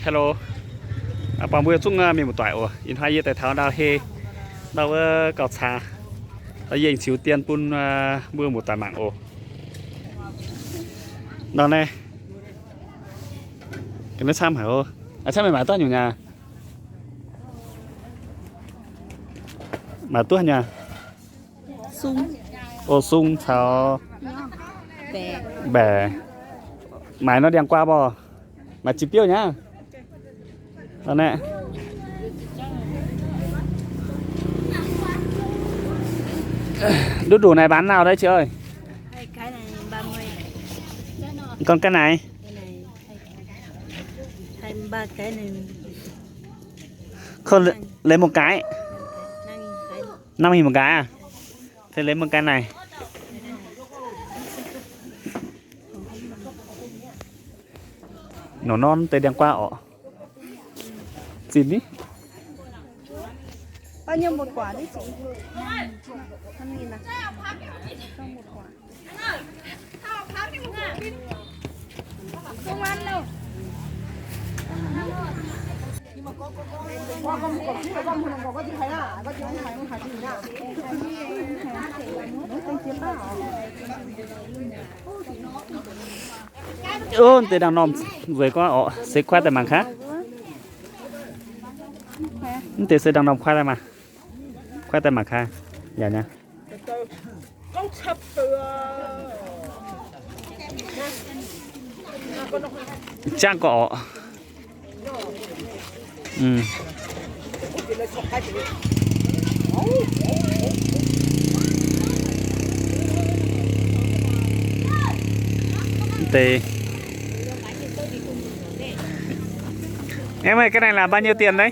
hello bằng bữa chúng mình một tuổi ủa in hai year tại tháo đào he đào cào trà ở yên chiếu tiền pun bữa một tuổi mạng ủa đào này cái nó xăm hả ô sao mày买多nhiều nhà mà tuốt nhà sung ô sung sao bè bè mày nó đem qua bò mà chỉ tiêu nhá đó nè đút đủ này bán nào đấy chị ơi cái này 30 còn cái này 23 cái này không lấy một cái 5.000 5.000 một cái à thế lấy một cái này nó non tới đem qua ọ xin đi bao nhiêu một quả đấy chị 5.000 à trong một quả không ăn đâu ơn tới đang nòm rồi có ọ sẽ khoai tại mảng khác tới sẽ đang nòm khoai tại mà khoai tại mảng khác dạ nha chắc có ọ tê em ơi cái này là bao nhiêu tiền đấy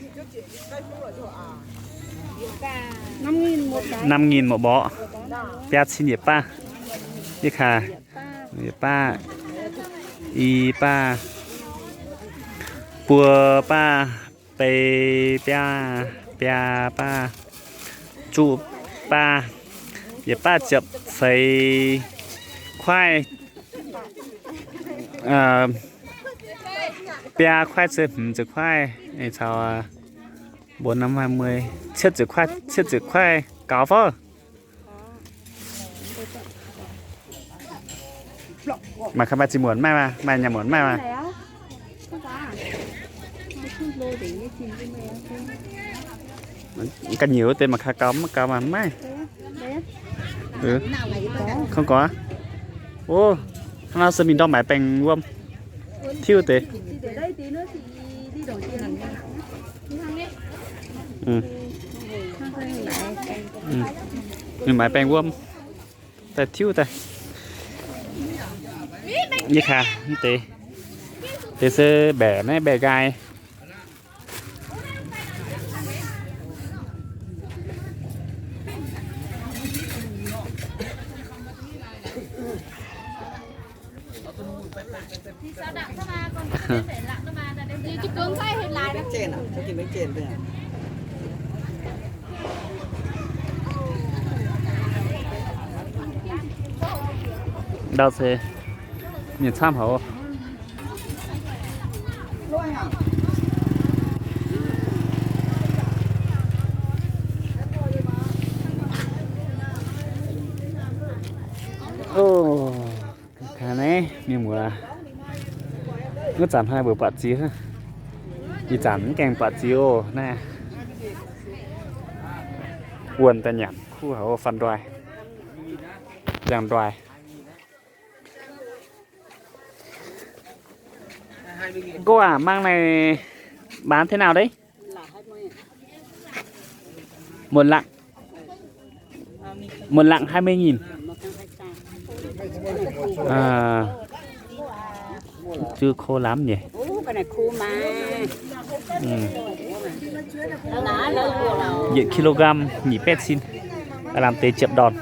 5.000 một cái 5.000 một bó Piat xin nhỉ pa đi khà pa y pa pua pa pe pia pia pa chu pa nhỉ pa chập phây khoai pia khoai chữ khoai này chào 4/50 chất chữ khoai cáo phơ mà các bạn chỉ muốn mai mà nhà muốn mai mà cái nhiều tên mà khá cao mà mai không có ô nó sẽ mình đo máy bèn luôn thiêu tế mình máy bèn luôn tại thiêu tại như khá tế sẽ bẻ này bẻ gai đâu sẽ nhìn tham hậu ô cái này miếng mùa nó chạm hai bữa bát chí ha đi chạm kèm bát chí ô nè quần ta nhảm khu hậu phần đoài dàn đoài cô à mang này bán thế nào đấy một lạng 20.000 à chưa khô lắm nhỉ cái này khô mà diện kg nhỉ pet xin làm tế chậm đòn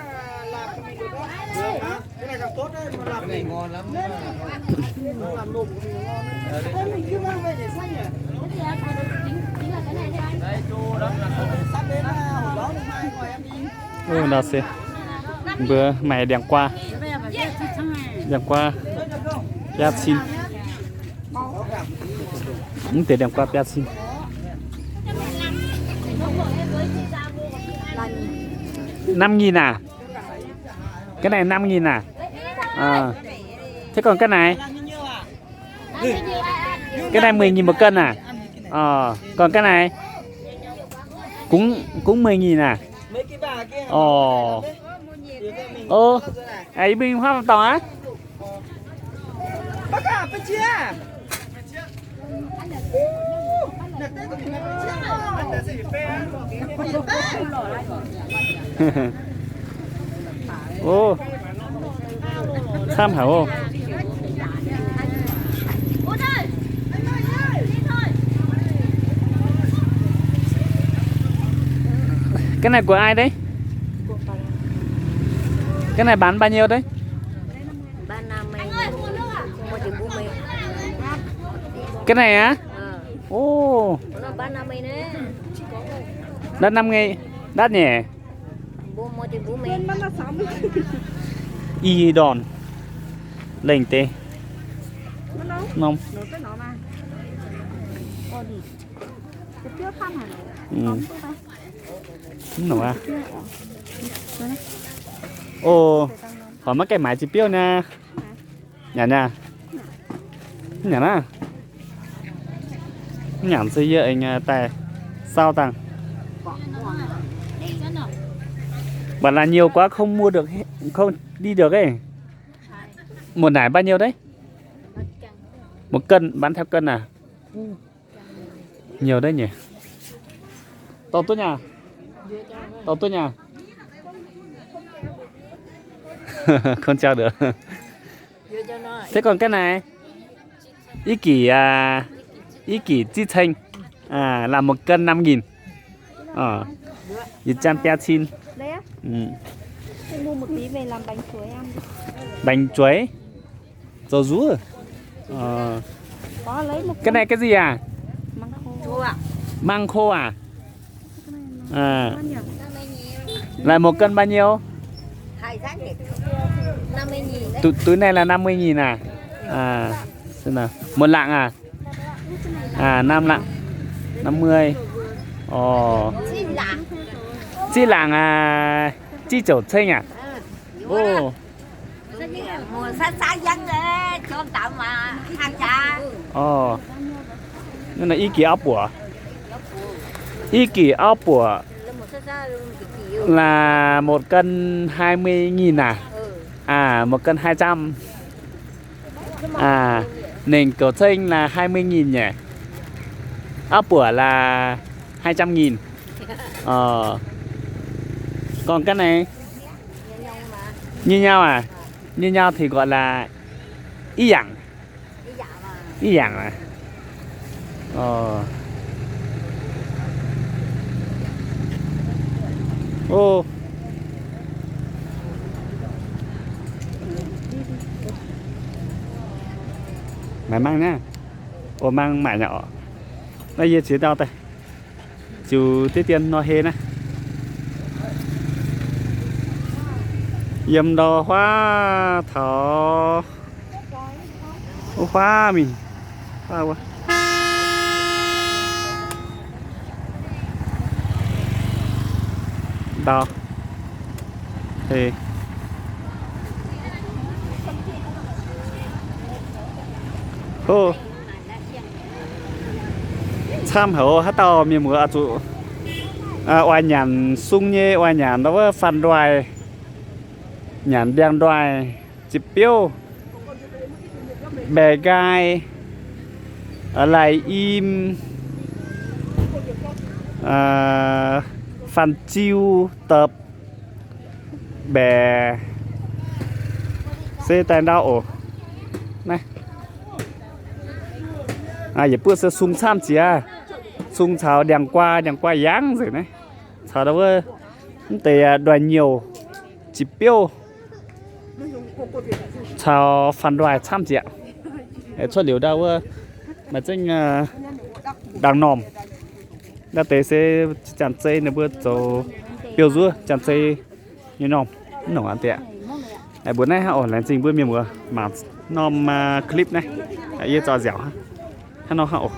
nào xem bữa mày đem qua Yat xin tiền đem qua bia xin là 5.000 à? Cái này 5.000 à? À. Thế còn cái này? Cái này 10.000 một cân à? Còn cái này? Cũng 10.000 à? Ấy mình hoa tỏ á? Bác à, bên chia. Ô, tham hảo ô. Cái này của ai đấy? Cái này bán bao nhiêu đấy? ban năm mày mua chừng 40. Cái này á? Ô, Nó ban năm mày nữa. đắt 5.000, đắt nhỉ? Mua chừng 40. Y đòn lệnh tê nông nổ à ô hỏi mấy cái máy chỉ piêu nha nhà nhà nhà na nhảm xây dựng anh tài sao tăng bạn là nhiều quá không mua được không đi được ấy. Một nải bao nhiêu đấy? 1 cân bán theo cân à? Nhiều đấy nhỉ. To tốt nhà. To tốt nhà. Không trao được. Thế còn cái này? Ý kỷ chi thanh là 1 cân 5.000. Dịch chan pia chin. Đấy á? Em mua một tí về làm bánh chuối ăn. Bánh chuối dầu rú Có lấy một cái này cái gì à? măng khô ạ. Măng khô à? Là 1 cân bao nhiêu? 50.000 đấy. Túi này là 50.000 à? Xem nào. 1 lạng à? 5 lạng 50. Chi lạng chi chậu xanh à? Ô. Mua sát dân cho tạm mà hàng trà. Nên là ý kỷ áo bùa. Ý kỷ áo bùa là 1 cân 20.000 à? 1 cân 200. Nền cầu xanh là 20.000 nhỉ? Áo bùa là 200.000. Còn cái này như nhau à? Như nhau thì gọi là ý dạng. Ý dạng à? Ô. Mày mang nhá. Ô mang mải nhỏ. Đây giờ chỉ đau tay. Chú tiết tiền nó hê nè. Dầm đò hoa thỏ hoa mình hoa quá đò thì ô tham hữu hát tàu miền mùa tụ oai nhàn sung nhê oai nhàn đó phần đoài nhãn đen đoài chip piêu bè gai ở lại im phan chiêu tập bè xe tay đau ổ này giờ bữa sẽ sung sam chỉ sung chào đèn qua dáng rồi này chào đâu tề đoài nhiều chip piêu chào phản đoài tham chị ạ. Cho liều đâu mà chính đang nòm đã tế sẽ chặn xây nữa bữa cho biểu rua chặn xây như nòm nổ ăn tiện. Bữa nay họ làm trình bữa miền mùa mà nòm clip này ấy cho dẻo ha nó hậu